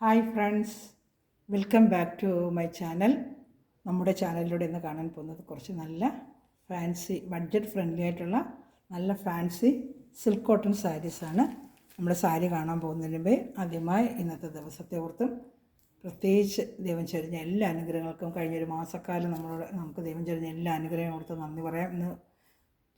Hi friends, welcome back to my channel. നമ്മുടെ ചാനലിലൂടെ ഇന്ന് കാണാൻ പോകുന്നത് കുറച്ച് നല്ല ഫാൻസി ബഡ്ജറ്റ് ഫ്രണ്ട്ലി ആയിട്ടുള്ള നല്ല ഫാൻസി സിൽക്ക് കോട്ടൺ സാരീസാണ്. നമ്മുടെ സാരി കാണാൻ പോകുന്നതിന് മുമ്പേ ആദ്യമായി ഇന്നത്തെ ദിവസത്തെ ഓർത്തും പ്രത്യേകിച്ച് ദൈവം ചൊരിഞ്ഞ എല്ലാ അനുഗ്രഹങ്ങൾക്കും കഴിഞ്ഞൊരു മാസക്കാലം നമുക്ക് ദൈവം ചൊരിഞ്ഞ എല്ലാ അനുഗ്രഹവും ഓർത്ത് നന്ദി പറയാം. ഇന്ന്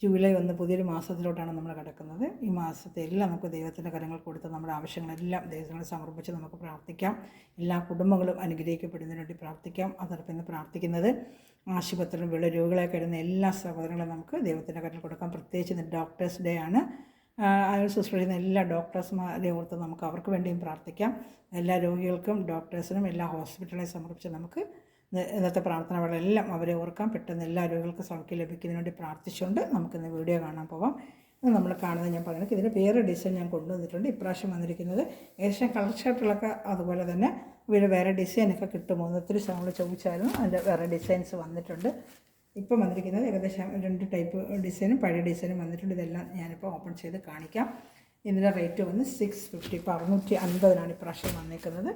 ജൂലൈ 1 പുതിയൊരു മാസത്തിലോട്ടാണ് നമ്മൾ കിടക്കുന്നത്. ഈ മാസത്തെ എല്ലാം നമുക്ക് ദൈവത്തിൻ്റെ കരങ്ങൾ കൊടുത്ത് നമ്മുടെ ആവശ്യങ്ങളെല്ലാം ദൈവത്തിനോട് സമർപ്പിച്ച് നമുക്ക് പ്രാർത്ഥിക്കാം. എല്ലാ കുടുംബങ്ങളും അനുഗ്രഹിക്കപ്പെടുന്നതിന് വേണ്ടി പ്രാർത്ഥിക്കാം. അതോടൊപ്പം ഇന്ന് പ്രാർത്ഥിക്കുന്നത് ആശുപത്രിയിലും വെള്ള രോഗികളെ കഴിയുന്ന എല്ലാ സഹോദരങ്ങളും നമുക്ക് ദൈവത്തിൻ്റെ കരങ്ങൾ കൊടുക്കാം. പ്രത്യേകിച്ച് ഇന്ന് ഡോക്ടേഴ്സ് ഡേ ആണ്. ശുശ്രൂഷിക്കുന്ന എല്ലാ ഡോക്ടേഴ്സ്മാരെ ഓർത്ത് നമുക്ക് അവർക്ക് വേണ്ടിയും പ്രാർത്ഥിക്കാം. എല്ലാ രോഗികൾക്കും ഡോക്ടേഴ്സിനും എല്ലാ ഹോസ്പിറ്റലിനെ സമർപ്പിച്ച് നമുക്ക് ഇന്നത്തെ പ്രാർത്ഥനകളെല്ലാം അവരെ ഓർക്കാം. പെട്ടെന്ന് എല്ലാ രോഗികൾക്കും സൗഖ്യം ലഭിക്കുന്നതിന് വേണ്ടി പ്രാർത്ഥിച്ചുകൊണ്ട് നമുക്കിന്ന് വീഡിയോ കാണാൻ പോകാം. ഇത് നമ്മൾ കാണുന്നത് ഞാൻ പറയുന്നത് ഇതിന് വേറെ ഡിസൈൻ ഞാൻ കൊണ്ടുവന്നിട്ടുണ്ട്. ഇപ്രാവശ്യം വന്നിരിക്കുന്നത് ഏകദേശം കളർ ഷർട്ടുകളൊക്കെ അതുപോലെ തന്നെ ഇവർ വേറെ ഡിസൈനൊക്കെ കിട്ടുമോ എന്ന് ഒത്തിരി നമ്മൾ ചോദിച്ചായിരുന്നു. അതിൻ്റെ വേറെ ഡിസൈൻസ് വന്നിട്ടുണ്ട്. ഇപ്പം വന്നിരിക്കുന്നത് ഏകദേശം 2 ടൈപ്പ് ഡിസൈനും പഴയ ഡിസൈനും വന്നിട്ടുണ്ട്. ഇതെല്ലാം ഞാനിപ്പോൾ ഓപ്പൺ ചെയ്ത് കാണിക്കാം. ഇതിൻ്റെ റേറ്റ് വന്ന് 650. ഇപ്പോൾ 650 ഇപ്രാവശ്യം വന്നിരിക്കുന്നത്.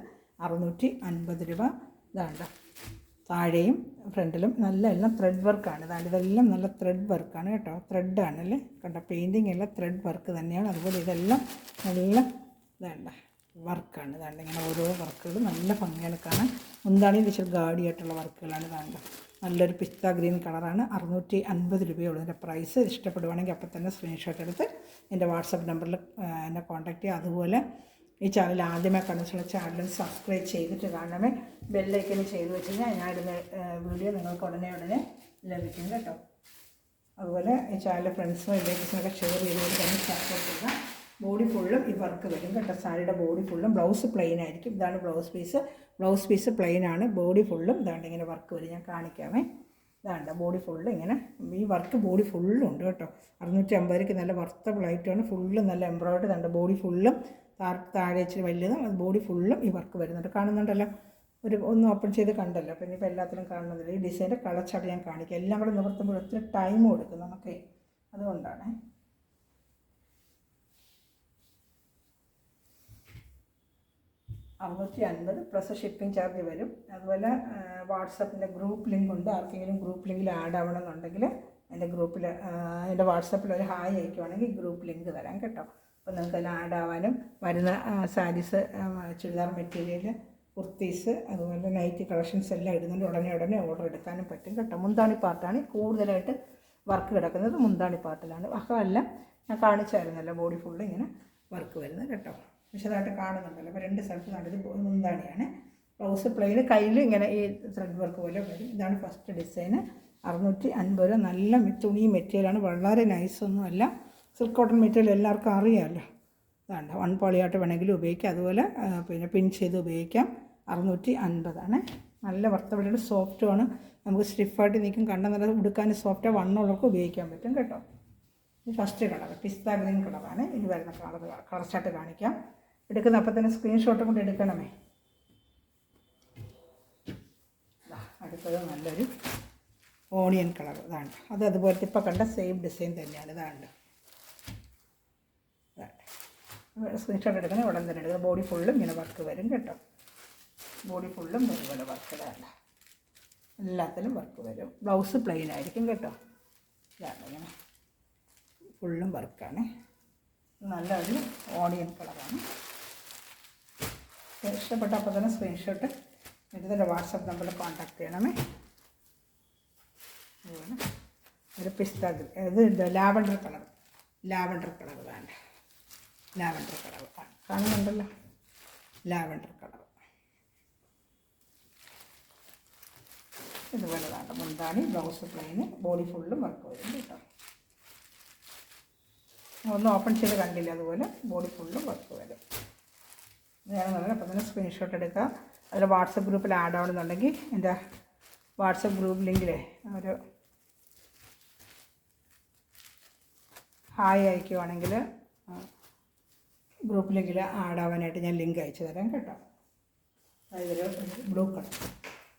650 രൂപ. ഇതാണ്ട താഴെയും ഫ്രണ്ടിലും എല്ലാം ത്രെഡ് വർക്കാണ്. ഇതെല്ലാം നല്ല ത്രെഡ് വർക്കാണ് കേട്ടോ. ത്രെഡാണ് അല്ലേ കണ്ടോ. പെയിൻറ്റിങ് എല്ലാം ത്രെഡ് വർക്ക് തന്നെയാണ്. അതുപോലെ ഇതെല്ലാം നല്ല ഇതാണ്ട വർക്കാണ്. ഇതാണ്ട് ഇങ്ങനെ ഓരോ വർക്കുകളും നല്ല ഭംഗിയാണ് കാണാൻ. മുന്താണിയിൽ ഇച്ചിരി ഗാഡിയായിട്ടുള്ള വർക്കുകളാണ്. ഇതാണ്ട് നല്ലൊരു പിസ്ത ഗ്രീൻ കളറാണ്. 650 രൂപയുള്ളൂ ഇതിൻ്റെ പ്രൈസ്. ഇഷ്ടപ്പെടുവാണെങ്കിൽ അപ്പം തന്നെ സ്ക്രീൻഷോട്ട് എടുത്ത് എൻ്റെ വാട്സപ്പ് നമ്പറിൽ എന്നെ കോൺടാക്റ്റ് ചെയ്യുക. അതുപോലെ ഈ ചാനൽ ആദ്യമായി കണ്ടിട്ടുള്ള ചാനൽ സബ്സ്ക്രൈബ് ചെയ്തിട്ട് കാണണമേ. ബെല്ലൈക്കന് ചെയ്ത് വെച്ച് കഴിഞ്ഞാൽ ഞാനിടുന്ന വീഡിയോ നിങ്ങൾക്ക് ഉടനെ ലഭിക്കും കേട്ടോ. അതുപോലെ ഈ ചാനൽ ഫ്രണ്ട്സിനും റിലേറ്റീവ്സിനൊക്കെ ഷെയർ ചെയ്തുകൊണ്ട് തന്നെ സപ്പോർട്ട് ചെയ്യുക. ബോഡി ഫുള്ളും ഈ വർക്ക് വരും കേട്ടോ. സാരിയുടെ ബോഡി ഫുള്ളും ബ്ലൗസ് പ്ലെയിൻ ആയിരിക്കും. ഇതാണ് ബ്ലൗസ് പീസ് പ്ലെയിൻ ആണ്. ബോഡി ഫുള്ളും ഇതാണ്ട് ഇങ്ങനെ വർക്ക് വരും. ഞാൻ കാണിക്കാമേ. ഇതാണ്ട് ബോഡി ഫുള്ള് ഇങ്ങനെ ഈ വർക്ക് ബോഡി ഫുള്ളും ഉണ്ട് കേട്ടോ. 650 നല്ല വർത്തബിളായിട്ടാണ്. ഫുള്ള് നല്ല എംബ്രോയിഡറി ഉണ്ട്. ബോഡി ഫുള്ളും താഴെ ഇച്ചിരി വലിയതും ബോഡി ഫുള്ളും ഈ വർക്ക് വരുന്നുണ്ട്. കാണുന്നുണ്ടല്ലോ. ഒന്ന് ഓപ്പൺ ചെയ്ത് കണ്ടല്ലോ. പിന്നെ ഇപ്പോൾ എല്ലാത്തിലും കാണുന്നില്ല. ഈ ഡിസൈൻ്റെ കളർ ചാർട്ട് ഞാൻ കാണിക്കാം. എല്ലാം കൂടെ നിവർത്തുമ്പോൾ ഒത്തിരി ടൈം കൊടുക്കും നമുക്ക്. അതുകൊണ്ടാണ് 650 പ്ലസ് ഷിപ്പിംഗ് ചാർജ് വരും. അതുപോലെ വാട്സപ്പിൻ്റെ ഗ്രൂപ്പ് ലിങ്ക് ഉണ്ട്. ആർക്കെങ്കിലും ഗ്രൂപ്പ് ലിങ്കിൽ ആഡ് ആവണമെന്നുണ്ടെങ്കിൽ എൻ്റെ വാട്സപ്പിൽ ഒരു ഹായ് അയക്കുവാണെങ്കിൽ ഗ്രൂപ്പ് ലിങ്ക് തരാം കേട്ടോ. അപ്പോൾ നിങ്ങൾക്കെല്ലാം ആഡ് ആവാനും വരുന്ന സാരീസ്, ചുരിദാർ മെറ്റീരിയൽ, കുർത്തീസ്, അതുപോലെ നൈറ്റി കളക്ഷൻസ് എല്ലാം ഇടുന്നുണ്ട്. ഉടനെ ഓർഡർ എടുക്കാനും പറ്റും കേട്ടോ. മുന്താണി പാർട്ടാണ് കൂടുതലായിട്ട് വർക്ക് കിടക്കുന്നത്. മുന്താണി പാർട്ടിലാണ്. അകമെല്ലാം ഞാൻ കാണിച്ചായിരുന്നല്ലോ. ബോഡി ഫുള്ള് ഇങ്ങനെ വർക്ക് വരുന്നത് കേട്ടോ. വിശദമായിട്ട് കാണുന്നുണ്ടല്ലോ. അപ്പോൾ 2 സ്ഥലത്ത് നല്ലത് മുന്താണിയാണ്. ബ്ലൗസ് പ്ലെയിൻ കയ്യിൽ ഇങ്ങനെ ഈ ത്രെഡ് വർക്ക് പോലെ വരും. ഇതാണ് ഫസ്റ്റ് ഡിസൈന്. 650 നല്ല തുണി മെറ്റീരിയലാണ്. വളരെ നൈസൊന്നുമല്ല. സിൽക്ക് കോട്ടൺ മെറ്റീരിയൽ എല്ലാവർക്കും അറിയാമല്ലോ. ഇതാണ്ട് 1 പോളിയായിട്ട് വേണമെങ്കിലും ഉപയോഗിക്കാം. അതുപോലെ പിന്നെ പിൻ ചെയ്ത് ഉപയോഗിക്കാം. 650 നല്ല വർത്തപടിയുടെ സോഫ്റ്റുമാണ്. നമുക്ക് സ്റ്റിഫായിട്ട് നിൽക്കും. കണ്ട നല്ല ഉടുക്കാൻ സോഫ്റ്റ് വണ്ണമുള്ളവർക്ക് ഉപയോഗിക്കാൻ പറ്റും കേട്ടോ. ഇത് ഫസ്റ്റ് കളർ പിസ്ത ഗ്രീൻ കളറാണ്. ഇത് വരുന്ന കളർ ചാർട്ട് കാണിക്കാം. എടുക്കുന്ന അപ്പം തന്നെ സ്ക്രീൻഷോട്ട് കൊണ്ട് എടുക്കണമേ. അടുത്തത് നല്ലൊരു ഓണിയൻ കളർ. ഇതാണ് അതുപോലത്തെ ഇപ്പോൾ കണ്ട സെയിം ഡിസൈൻ തന്നെയാണ്. ഇതാണ് സ്ക്രീൻഷോട്ട് എടുക്കണേ ഉടൻ തന്നെ എടുക്കുക. ബോഡി ഫുള്ളും ഇങ്ങനെ വർക്ക് വരും കേട്ടോ. ബോഡി ഫുള്ളും ഇതുപോലെ വർക്ക്. ഇതാണ് എല്ലാത്തിലും വർക്ക് വരും. ബ്ലൗസ് പ്ലെയിൻ ആയിരിക്കും കേട്ടോ. ഇതാണ് ഇങ്ങനെ ഫുള്ളും വർക്കാണ്. നല്ലൊരു ഓണിയൻ കളറാണ്. ഇഷ്ടപ്പെട്ട അപ്പോൾ തന്നെ സ്ക്രീൻഷോട്ട് എടുത്തിട്ട് വാട്സപ്പ് നമ്പറിൽ കോൺടാക്ട് ചെയ്യണമേ. അതുപോലെ ഒരു പിസ്ത ഇത് ലാവണ്ടർ കളർ വേണ്ട. ലാവണ്ടർ കളർ കാണുന്നുണ്ടല്ലോ. ലാവണ്ടർ കളർ ഇതുപോലെ വേണ്ട. മുന്താണി ബ്ലൗസ് പ്ലെയിന് ബോഡി ഫുള്ളും വർക്ക് വരും കേട്ടോ. ഒന്ന് ഓപ്പൺ ചെയ്ത് കണ്ടില്ല. അതുപോലെ ബോഡി ഫുള്ളും വർക്ക് വരും. വേണമെന്നുണ്ടെങ്കിൽ അപ്പം തന്നെ സ്ക്രീൻഷോട്ട് എടുക്കുക. അതിൽ വാട്സപ്പ് ഗ്രൂപ്പിൽ ആഡ് ആവണമെന്നുണ്ടെങ്കിൽ എൻ്റെ വാട്സപ്പ് ഗ്രൂപ്പ് ലിങ്കിൽ ഒരു ഹായ് അയക്കുവാണെങ്കിൽ ഗ്രൂപ്പ് ലിങ്കിൽ ആഡ് ആവാനായിട്ട് ഞാൻ ലിങ്ക് അയച്ചു തരാം കേട്ടോ. അതൊരു ബ്ലൂ കളർ.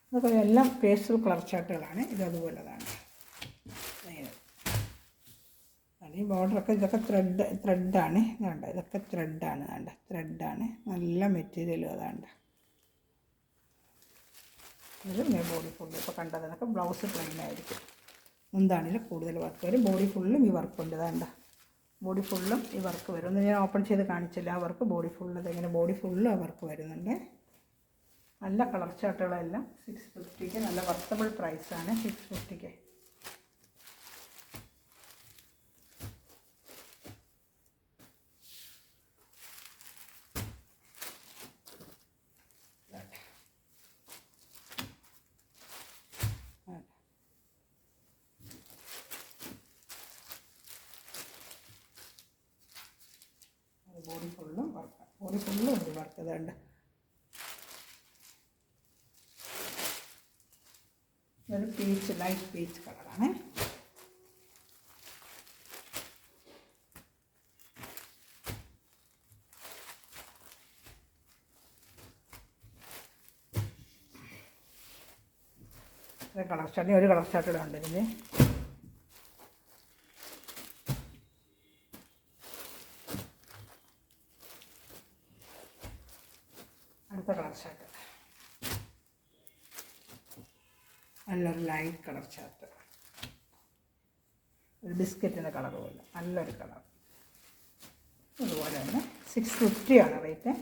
അതൊക്കെ എല്ലാം പേസ്റ്റൽ കളർ ചാർട്ടുകളാണ്. ഇതതുപോലെതാണ്. ഈ ബോർഡറൊക്കെ ഇതൊക്കെ ത്രെഡാണ്. ഇതുണ്ട് ഇതൊക്കെ ത്രെഡാണ്. ത്രെഡാണ് നല്ല മെറ്റീരിയലും. അതാണ്ട് ഇത് ഇങ്ങനെ ബോഡി ഫുള്ള് ഇപ്പോൾ കണ്ടതിനൊക്കെ ബ്ലൗസ് പ്ലെയിൻ ആയിരിക്കും. മുന്താണിയിൽ കൂടുതൽ വർക്ക് വരും. ബോഡി ഫുള്ളും ഈ വർക്കുണ്ട്. വേണ്ട ബോഡി ഫുള്ളും ഈ വർക്ക് വരും. ഒന്ന് ഞാൻ ഓപ്പൺ ചെയ്ത് കാണിച്ചില്ല. ആ വർക്ക് ബോഡി ഫുള്ള് ഇങ്ങനെ ബോഡി ഫുള്ളും ആ വർക്ക് വരുന്നുണ്ട്. നല്ല കളർ ചാർട്ടുകളെല്ലാം 650 നല്ല വർത്തബിൾ പ്രൈസാണ്. 650 ബോഡി ഫുള്ളും വർക്ക്. ബോഡി ഫുള്ളും ഉണ്ട് വർക്ക്. അതുകൊണ്ട് ഇതൊരു പീച്ച് ലൈറ്റ് പീച്ച് കളറാണ്. കളർ ചാർട്ട് ഒരു കളർ ചാർട്ട് ഉണ്ട് ഇതിന്. അടുത്ത കളർ ചാർട്ട് നല്ലൊരു ലൈറ്റ് കളർ ചാർട്ട്. ഒരു ബിസ്ക്കറ്റിൻ്റെ കളർ പോലെ നല്ലൊരു കളർ. അതുപോലെ തന്നെ 650 ആണ് റേറ്റ്.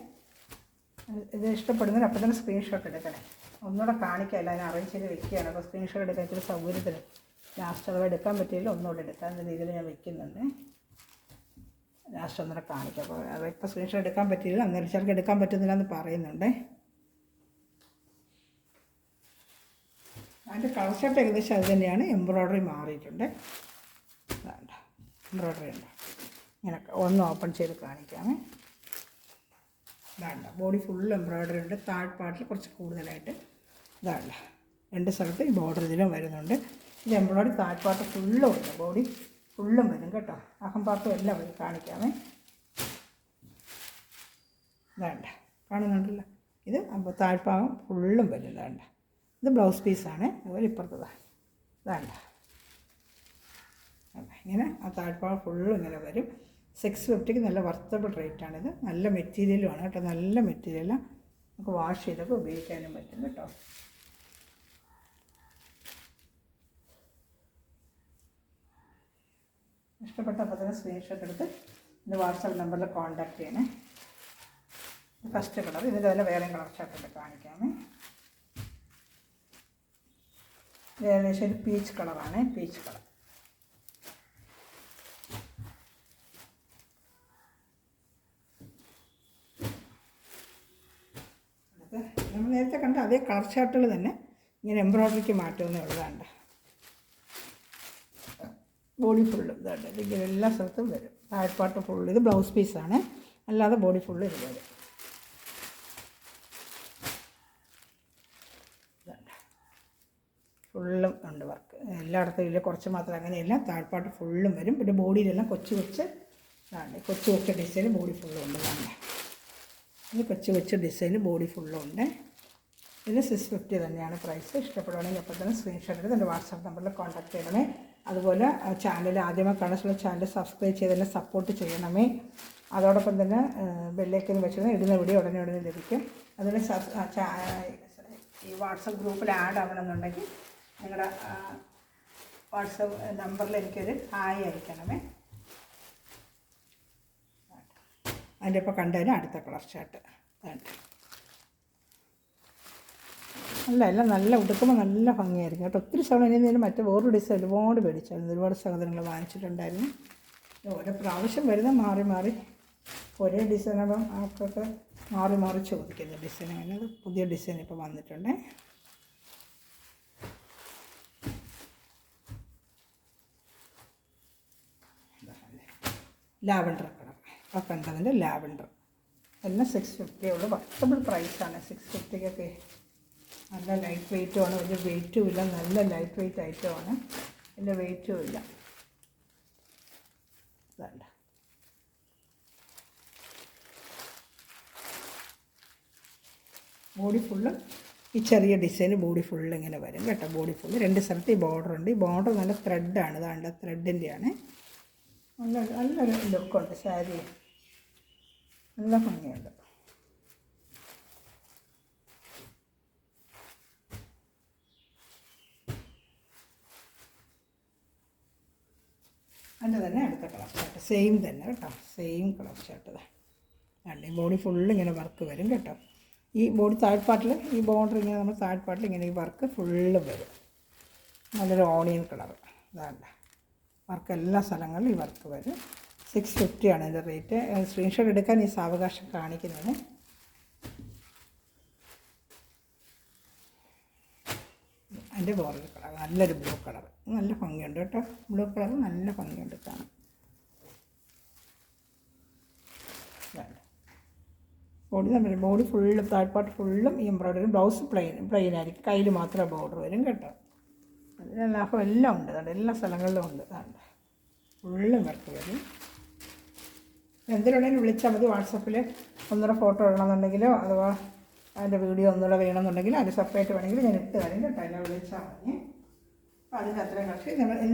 ഇത് ഇഷ്ടപ്പെടുന്നതിന് അപ്പോൾ തന്നെ സ്ക്രീൻഷോട്ട് എടുക്കണേ. ഒന്നുകൂടെ കാണിക്കാമല്ല, അതിനെ അറേഞ്ച് ചെയ്ത് വെക്കുകയാണ്. അപ്പോൾ സ്ക്രീൻഷോട്ട് എടുക്കാൻ ഇച്ചിരി സൗകര്യത്തിന് ലാസ്റ്റ് അഥവാ എടുക്കാൻ പറ്റിയില്ല ഒന്നുകൂടെ എടുക്കാൻ എന്ന രീതിയിൽ ഞാൻ വെക്കുന്നുണ്ട്. ലാസ്റ്റ് ഒന്നുകൂടെ കാണിക്കാം. അപ്പോൾ അത് ഇപ്പോൾ സ്ക്രീൻഷോട്ട് എടുക്കാൻ പറ്റിയില്ല, അന്നേരം ചിലർക്ക് എടുക്കാൻ പറ്റുന്നില്ല എന്ന് പറയുന്നുണ്ട്. അതിൻ്റെ കളർ ഷർട്ട് ഏകദേശം അത് തന്നെയാണ്. എംബ്രോയ്ഡറി മാറിയിട്ടുണ്ട്. വേണ്ട എംബ്രോയ്ഡറി ഉണ്ട്. ഇങ്ങനെ ഒന്ന് ഓപ്പൺ ചെയ്ത് കാണിക്കാമേ. വേണ്ട ബോഡി ഫുൾ എംബ്രോയ്ഡറി ഉണ്ട്. താഴ്പാട്ടിൽ കുറച്ച് കൂടുതലായിട്ട് ഇതാണ്. രണ്ട് സ്ഥലത്ത് ഈ ബോർഡർ ഇതിലും വരുന്നുണ്ട്. ഇത് എംബ്രോയ്ഡറി താഴ്പാട്ട് ഫുള്ളും ഉണ്ട്. ബോഡി ഫുള്ളും വരും കേട്ടോ. അഹംപാർട്ടും എല്ലാം വരും. കാണിക്കാമേ. വേണ്ട കാണുന്നുണ്ടല്ലോ. ഇത് താഴ്ഭാഗം ഫുള്ളും വരും. വേണ്ട ഇത് ബ്ലൗസ് പീസാണ്. അതുപോലെ ഇപ്പുറത്തത് വേണ്ട ഇങ്ങനെ ആ താഴ്ഭാഗം ഫുള്ളും ഇങ്ങനെ വരും. 650 നല്ല വർത്തബിൾ റേറ്റാണിത്. നല്ല മെറ്റീരിയലുമാണ് കേട്ടോ. നല്ല മെറ്റീരിയലാണ്. നമുക്ക് വാഷ് ചെയ്തൊക്കെ ഉപയോഗിക്കാനും പറ്റും കേട്ടോ. ഇഷ്ടപ്പെട്ടപ്പോൾ തന്നെ സ്ക്രീൻഷോട്ട് എടുത്ത് എൻ്റെ വാട്സാപ്പ് നമ്പറിൽ കോൺടാക്റ്റ് ചെയ്യണേ. First colour. ഇതിൻ്റെ തന്നെ വേറെ കളർ ചാർട്ടൊക്കെ കാണിക്കാമേ. ഏകദേശം ഒരു പീച്ച് കളറാണ്. Peach colour. നമ്മൾ നേരത്തെ കണ്ട അതേ കളർ ചാർട്ടുകൾ തന്നെ ഇങ്ങനെ എംബ്രോയ്ഡറിക്ക് മാറ്റുമെന്നേ ഉള്ളതാണ്ട്. ബോഡി ഫുള്ള് ഇതാണ്ട് ഇതിങ്ങനെ എല്ലാ സ്ഥലത്തും വരും. താഴ്പാട്ട് ഫുള്ള് ഇത് ബ്ലൗസ് പീസാണ്. അല്ലാതെ ബോഡി ഫുള്ള് ഇത് വരും. ഫുള്ളും ഉണ്ട് വർക്ക്. എല്ലായിടത്തും ഇല്ല, കുറച്ച് മാത്രം അങ്ങനെയല്ല. താഴ്പാട്ട് ഫുള്ളും വരും. പിന്നെ ബോഡിയിലെല്ലാം കൊച്ചു കൊച്ചു ഡിസൈൻ ബോഡി ഫുള്ളും ഉണ്ട്. വേണ്ട ഇത് കൊച്ചു ഡിസൈൻ ബോഡി ഫുള്ളും ഉണ്ട്. ഇത് 650 തന്നെയാണ് പ്രൈസ്. ഇഷ്ടപ്പെടുവാണെങ്കിൽ അപ്പോൾ തന്നെ സ്ക്രീൻഷോട്ട് എടുത്ത് എൻ്റെ വാട്സാപ്പ് നമ്പറിൽ കോൺടാക്ട് ചെയ്യണമേ. അതുപോലെ ചാനൽ ആദ്യമായി കാണുന്ന ചാനൽ സബ്സ്ക്രൈബ് ചെയ്ത് തന്നെ സപ്പോർട്ട് ചെയ്യണമേ. അതോടൊപ്പം തന്നെ ബെല്ലൈക്കൻ വെച്ചാൽ ഇടുന്ന വീഡിയോ ഉടനെ ലഭിക്കും. അതുപോലെ ഈ വാട്സപ്പ് ഗ്രൂപ്പിൽ ആഡ് ആവണമെന്നുണ്ടെങ്കിൽ നിങ്ങളുടെ വാട്സപ്പ് നമ്പറിൽ എനിക്കൊരു ഹായ് അയക്കണമേ. അതിൻ്റെ ഇപ്പോൾ കണ്ടതിന് അടുത്ത കളർ ചാർട്ട് വേണ്ട. എല്ലാം നല്ല ഉടുക്കുമ്പോൾ നല്ല ഭംഗിയായിരിക്കും കേട്ടോ. ഒത്തിരി സമയം ഇനി മറ്റേ വേറൊരു ഡിസൈൻ ഒരുപാട് മേടിച്ചായിരുന്നു. ഒരുപാട് സാധനങ്ങൾ വാങ്ങിച്ചിട്ടുണ്ടായിരുന്നു. ഓരോ പ്രാവശ്യം വരുന്ന മാറി ഒരേ ഡിസൈനാകുമ്പം ആൾക്കൊക്കെ മാറി ചോദിക്കുന്ന ഡിസൈൻ. അങ്ങനെ അത് പുതിയ ഡിസൈൻ ഇപ്പോൾ വന്നിട്ടുണ്ട്. ലാവൻഡർ കളർ അപ്പോൾ കണ്ടതിൻ്റെ ലാവൻഡർ എല്ലാം 650 ഉള്ളൂ. വർത്തബിൾ പ്രൈസാണ് 650-ക്കൊക്കെ. നല്ല ലൈറ്റ് വെയ്റ്റുമാണ്. വലിയ വെയ്റ്റും ഇല്ല. നല്ല ലൈറ്റ് വെയ്റ്റ് ഐറ്റമാണ്. വലിയ വെയ്റ്റും ഇല്ല. വേണ്ട ബോഡി ഫുള്ള് ഈ ചെറിയ ഡിസൈൻ ബോഡി ഫുള്ള് ഇങ്ങനെ വരും കേട്ടോ. ബോഡി ഫുള്ള് രണ്ട് സ്ഥലത്ത് ഈ ബോർഡർ ഉണ്ട്. ഈ ബോർഡർ നല്ല ത്രെഡാണ്. ഇതാണ്ട് ത്രെഡിൻ്റെയാണ്. നല്ലൊരു ലുക്കുണ്ട്. സാരി നല്ല ഭംഗിയുണ്ട്. അതിൻ്റെ തന്നെ അടുത്ത കളർ ചാർട്ട് സെയിം തന്നെ കേട്ടോ, സെയിം കളർ ചാർട്ട് ഈ ബോഡി ഫുള്ള് ഇങ്ങനെ വർക്ക് വരും കേട്ടോ. ഈ ബോഡി താഴ്പാട്ടിൽ ഈ ബോർഡർ ഇങ്ങനെ നമ്മൾ താഴ്പാട്ടിൽ ഇങ്ങനെ ഈ വർക്ക് ഫുള്ള് വരും. നല്ലൊരു ഓണിയൻ കളർ ഇതാണ്ട് വർക്ക് എല്ലാ സ്ഥലങ്ങളിലും ഈ വർക്ക് വരും. 650 ആണ് ഇതിൻ്റെ റേറ്റ്. സ്ക്രീൻഷോട്ട് എടുക്കാൻ ഈ സാവകാശം കാണിക്കുന്നത്. അതിൻ്റെ ബോർഡർ കളർ നല്ലൊരു ബ്ലൂ കളർ, നല്ല ഭംഗിയുണ്ട് കേട്ടോ. ബ്ലൂ കളർ നല്ല ഭംഗിയുണ്ട് കാണാൻ. ബോഡി തമ്മിൽ ബോഡി ഫുള്ളും താഴ്പാട്ട് ഫുള്ളും ഈ എംബ്രോയ്ഡറി. ബ്ലൗസ് പ്ലെയിൻ ആയിരിക്കും, കയ്യിൽ മാത്രമേ ബോർഡർ വരും കേട്ടോ. അതിന് ലാഭം എല്ലാം ഉണ്ട്, അതുകൊണ്ട് എല്ലാ സ്ഥലങ്ങളിലും ഉണ്ട്. അതുകൊണ്ട് ഫുള്ളും വർക്ക് വരും. എന്തിനുണ്ടെങ്കിലും വിളിച്ചാൽ മതി. വാട്സപ്പിൽ ഒന്നുകൂടെ ഫോട്ടോ ഇടണമെന്നുണ്ടെങ്കിലോ അഥവാ അതിൻ്റെ വീഡിയോ ഒന്നുകൂടെ വേണമെന്നുണ്ടെങ്കിൽ അത് സെപ്പറേറ്റ് വേണമെങ്കിൽ ഞാൻ ഇട്ട് തരും കേട്ടോ. എന്നെ വിളിച്ചാൽ മതി. അപ്പോൾ അതിൻ്റെ അത്രയും കക്ഷി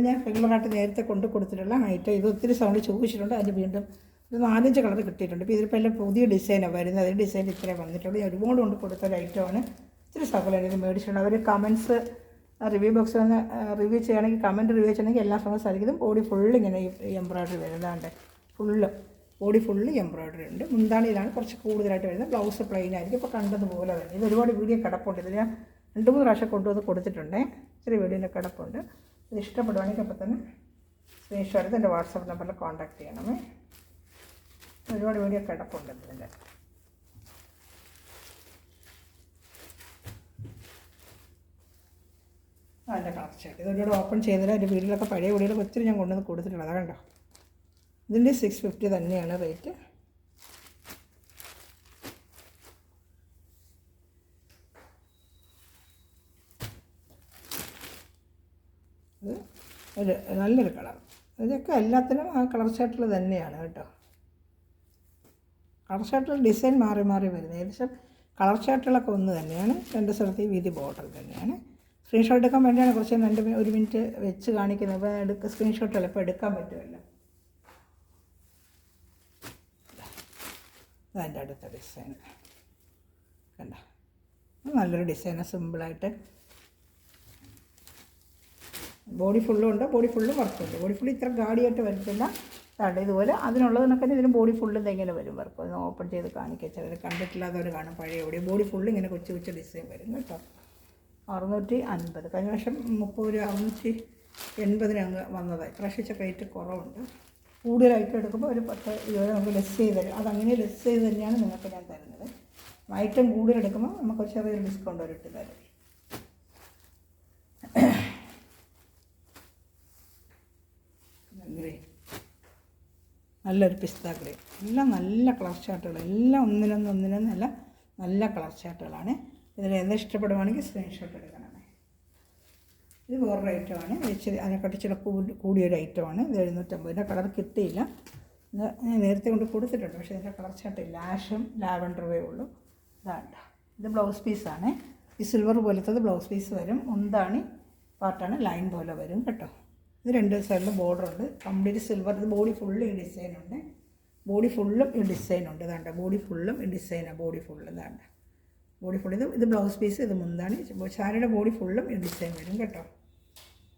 ഞാൻ റെഗുലറായിട്ട് നേരത്തെ കൊണ്ട് കൊടുത്തിട്ടുള്ള ഐറ്റം. ഇത് ഒത്തിരി സൗണ്ട് ചോദിച്ചിട്ടുണ്ട്. അതിന് വീണ്ടും ഒരു 4-5 കളർ കിട്ടിയിട്ടുണ്ട്. ഇപ്പോൾ ഇതിപ്പോൾ എല്ലാം പുതിയ ഡിസൈനാണ് വരുന്നത്. ഈ ഡിസൈൻ ഇത്രയും വന്നിട്ടുണ്ട്. ഞാൻ ഒരുപാട് കൊണ്ട് കൊടുത്തൊരു ഐറ്റമാണ്. ഇത്തിരി സകലം എനിക്ക് മേടിച്ചിട്ടുണ്ട്. അവർ കമൻറ്റ്സ് റിവ്യൂ ബോക്സിൽ വന്ന് റിവ്യൂ ചെയ്യുകയാണെങ്കിൽ കമൻറ്റ് റിവ്യൂ ചെയ്യണമെങ്കിൽ എല്ലാ സമയം സാധിക്കും. ബോഡി ഫുള്ള് ഇങ്ങനെ ഈ എംബ്രോയ്ഡറി വരുന്നതാണ്ട് ഫുള്ള് ബോഡി ഫുള്ള് എംബ്രോയ്ഡറി ഉണ്ട്. മുന്താണിയിലാണ് കുറച്ച് കൂടുതലായിട്ട് വരുന്നത്. ബ്ലൗസ് പ്ലെയിൻ ആയിരിക്കും. ഇപ്പോൾ കണ്ടതുപോലെ വരുന്നത്. ഇത് ഒരുപാട് വീഡിയോ കിടപ്പുണ്ട്. ഇത് ഞാൻ 2-3 പ്രാവശ്യം കൊണ്ടുവന്ന് കൊടുത്തിട്ടുണ്ട്. ഇച്ചിരി വീഡിയോൻ്റെ കിടപ്പുണ്ട്. ഇത് ഇഷ്ടപ്പെടുവാണെങ്കിൽ അപ്പോൾ തന്നെ സ്ക്രീൻഷോട്ട് എടുത്ത് എൻ്റെ വാട്സാപ്പ് നമ്പറിൽ കോൺടാക്ട് ചെയ്യണമേ. ഒരുപാട് വീഡിയോ കിടപ്പുണ്ട് ഇതിൻ്റെ. അതിൻ്റെ കളർ ചാർട്ട് ഇത് ഒരുപാട് ഓപ്പൺ ചെയ്യുന്നില്ല. എൻ്റെ വീഡിയോയിലൊക്കെ പഴയ വീഡിയോയിലൊക്കെ ഒത്തിരി ഞാൻ കൊണ്ടുവന്ന് കൊടുത്തിട്ടുള്ളത്. അതാണ് കണ്ടോ. ഇതിൻ്റെ 650 തന്നെയാണ് റേറ്റ്. ഇത് ഒരു നല്ലൊരു കളർ. ഇതൊക്കെ എല്ലാത്തിനും ആ കളർ ചാർട്ടിൽ തന്നെയാണ് കേട്ടോ. കളർ ചാർട്ടിൽ ഡിസൈൻ മാറി മാറി വരുന്നത്. ഏകദേശം കളർ ചാർട്ടുകളൊക്കെ ഒന്ന് തന്നെയാണ്. 2 സ്ഥലത്ത് വീതി ബോർഡർ തന്നെയാണ്. സ്ക്രീൻഷോട്ട് എടുക്കാൻ വേണ്ടിയാണ് കുറച്ച് 1 മിനിറ്റ് വെച്ച് കാണിക്കുന്നത്. അപ്പോൾ സ്ക്രീൻഷോട്ട് ചിലപ്പോൾ എടുക്കാൻ പറ്റുമല്ലോ. അതിൻ്റെ അടുത്ത ഡിസൈൻ കണ്ട, നല്ലൊരു ഡിസൈനാണ്. സിമ്പിളായിട്ട് ബോഡി ഫുള്ളും ഉണ്ട്. ബോഡി ഫുള്ളും വർക്കുണ്ട്. ബോഡി ഫുള്ള് ഇത്ര ഗാഡിയായിട്ട് വരത്തില്ല. താണ്ട് ഇതുപോലെ അതിനുള്ളതിനൊക്കെ ഇതിന് ബോഡി ഫുള്ളും ഇങ്ങനെ വരും വർക്ക്. ഒന്ന് ഓപ്പൺ ചെയ്ത് കാണിക്കുക. ചിലർ കണ്ടിട്ടില്ലാത്തവർ കാണും. പഴയ ബോഡി ഫുള്ള് ഇങ്ങനെ കൊച്ചു കൊച്ചു ഡിസൈൻ വരും കേട്ടോ. 650. കഴിഞ്ഞ വർഷം 30 രൂപ 680 അങ്ങ് വന്നതായി. പ്രാവശ്യം റേറ്റ് കുറവുണ്ട്. കൂടുതലായിട്ട് എടുക്കുമ്പോൾ ഒരു 10-20 നമുക്ക് ലെസ് ചെയ്ത് തരും. അതങ്ങനെ ലെസ് ചെയ്ത് തന്നെയാണ് നിങ്ങൾക്ക് ഞാൻ തരുന്നത്. ഐറ്റം കൂടുതൽ എടുക്കുമ്പോൾ നമുക്ക് ചെറിയൊരു ഡിസ്കൗണ്ട് ഒരു ഇട്ട് തരും. ഗ്രേ നല്ലൊരു പിസ്ത ഗ്രേ. എല്ലാം നല്ല കളർ ചാർട്ടുകൾ. എല്ലാം ഒന്നിനൊന്നല്ല നല്ല കളർ ചാർട്ടുകളാണ്. ഇതിൽ എന്താ ഇഷ്ടപ്പെടുവാണെങ്കിൽ സ്ക്രീൻഷോട്ട് എടുക്കണമേ. ഇത് വേറൊരു ഐറ്റമാണ്. ഇച്ചിരി അതിനെക്കാട്ടി ചില കൂടിയൊരു ഐറ്റമാണ്. ഇത് 750. കളർ കിട്ടിയില്ല. ഞാൻ നേരത്തെ കൊണ്ട് കൊടുത്തിട്ടുണ്ട്. പക്ഷേ ഇതിൻ്റെ കളർ ചാർട്ടില്ല. ആഷും ലാവൻഡറുവേ ഉള്ളൂ. ഇതാണ്ട ഇത് ബ്ലൗസ് പീസാണ്. ഈ സിൽവർ പോലത്തത് ബ്ലൗസ് പീസ് വരും. മുന്താണി പാർട്ടാണ് ലൈൻ പോലെ വരും കേട്ടോ. ഇത് 2 സൈഡിലും ബോർഡറുണ്ട്. Complete silver. ഇത് ബോഡി ഫുള്ളും ഈ ഡിസൈനുണ്ട്. ബോഡി ഫുള്ളും ഈ ഡിസൈനുണ്ട്. ഇതാണ്ട ബോഡി ഫുള്ളും ഈ ഡിസൈനാണ്. ബോഡി ഫുള്ള് ഇതാണ്ട ബോഡി ഫുൾ. ഇത് ബ്ലൗസ് പീസ്. ഇത് മുന്താണി. സാരിയുടെ ബോഡി ഫുള്ളും ഈ ഡിസൈൻ വരും കേട്ടോ.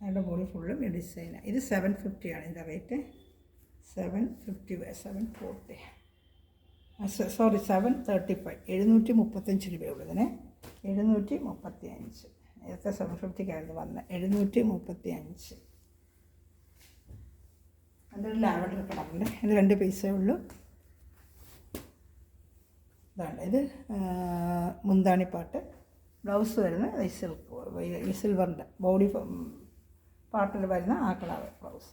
അതിൻ്റെ ബോഡി ഫുള്ളും ഈ ഡിസൈനാണ്. ഇത് 750 ആണ് ഇതിൻ്റെ റേറ്റ്. 750 740 സോറി 735 735 രൂപയുള്ളൂ ഇതിന്. 735. നേരത്തെ 750 വന്നത് 735. അതിൻ്റെ ലാവൻഡർ കളറുണ്ട്. ഇത് 2 പീസേ ഉള്ളൂ. ഇതാണ് ഇത് മുന്താണി പാട്ട്. ബ്ലൗസ് വരുന്നത് ഈ സിൽവറിൻ്റെ ബോഡി പാർട്ടിൽ വരുന്ന ആ കളർ ബ്ലൗസ്.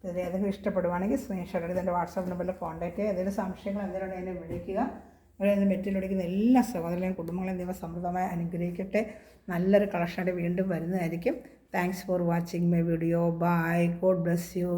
ഇതിൽ ഏതെങ്കിലും ഇഷ്ടപ്പെടുവാണെങ്കിൽ സ്ക്രീൻഷോട്ട് എടുത്ത് എൻ്റെ വാട്സാപ്പ് നമ്പറിൽ കോൺടാക്ട് ചെയ്യുക. എന്തെങ്കിലും സംശയങ്ങൾ എന്തെങ്കിലും എന്നെ വിളിക്കുക. അവിടെ നിന്ന് മെറ്റീരിയൽ പഠിക്കുന്ന എല്ലാ സഹോദരങ്ങളെയും കുടുംബങ്ങളെയും ദൈവം സമൃദ്ധമായി അനുഗ്രഹിക്കട്ടെ. നല്ലൊരു കളക്ഷനായിട്ട് വീണ്ടും വരുന്നതായിരിക്കും. Thanks for watching my video. Bye. God bless U.